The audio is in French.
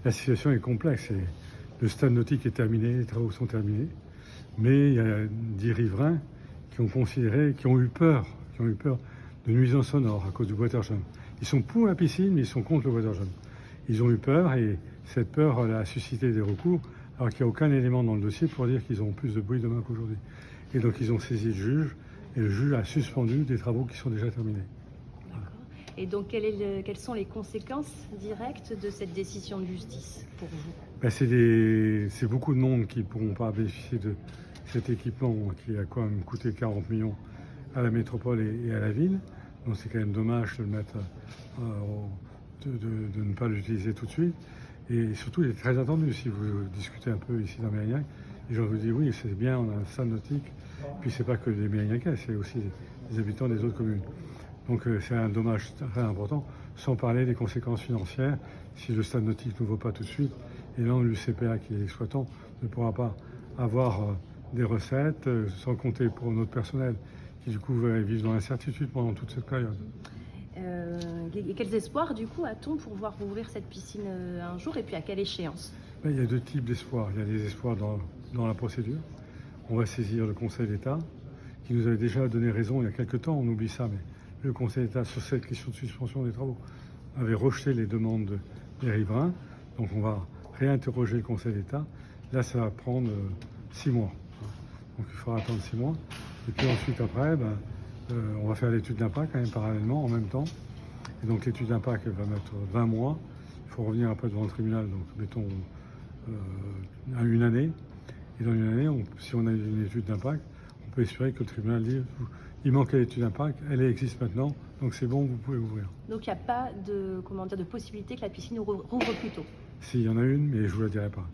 La situation est complexe. Le stade nautique est terminé, les travaux sont terminés. Mais il y a 10 riverains qui ont eu peur de nuisances sonores à cause du waterjump. Ils sont pour la piscine, mais ils sont contre le waterjump. Ils ont eu peur et cette peur a suscité des recours, alors qu'il n'y a aucun élément dans le dossier pour dire qu'ils auront plus de bruit demain qu'aujourd'hui. Et donc ils ont saisi le juge, et le juge a suspendu des travaux qui sont déjà terminés. D'accord. Et donc quelles sont les conséquences directes de cette décision de justice pour vous? C'est beaucoup de monde qui ne pourront pas bénéficier de cet équipement qui a quand même coûté 40 millions à la métropole et à la ville. Donc c'est quand même dommage de le mettre, de ne pas l'utiliser tout de suite. Et surtout, il est très attendu. Si vous discutez un peu ici dans Mérignac, les gens vous disent oui, c'est bien, on a un stade nautique. Puis c'est pas que les Mérignacais, c'est aussi les habitants des autres communes. Donc c'est un dommage très important, sans parler des conséquences financières si le stade nautique ne vaut pas tout de suite. Et là, l'UCPA, qui est l'exploitant, ne pourra pas avoir des recettes, sans compter pour notre personnel, qui du coup va vivre dans l'incertitude pendant toute cette période. Et quels espoirs du coup a-t-on pour voir rouvrir cette piscine un jour, et puis à quelle échéance? Il y a deux types d'espoirs. Il y a des espoirs dans la procédure. On va saisir le Conseil d'État, qui nous avait déjà donné raison il y a quelques temps, on oublie ça, mais le Conseil d'État, sur cette question de suspension des travaux, avait rejeté les demandes des riverains. Donc on va réinterroger le Conseil d'État. Là, ça va prendre 6 mois. Donc il faudra attendre 6 mois. Et puis ensuite, après, on va faire l'étude d'impact quand même parallèlement, en même temps. Et donc l'étude d'impact va mettre 20 mois. Il faut revenir après devant le tribunal, donc mettons à une année. Et dans une année, si on a une étude d'impact, on peut espérer que le tribunal dise il manquait l'étude d'impact, elle existe maintenant, donc c'est bon, vous pouvez ouvrir. Donc il n'y a pas de possibilité que la piscine rouvre plus tôt? Si, il y en a une, mais je ne vous la dirai pas.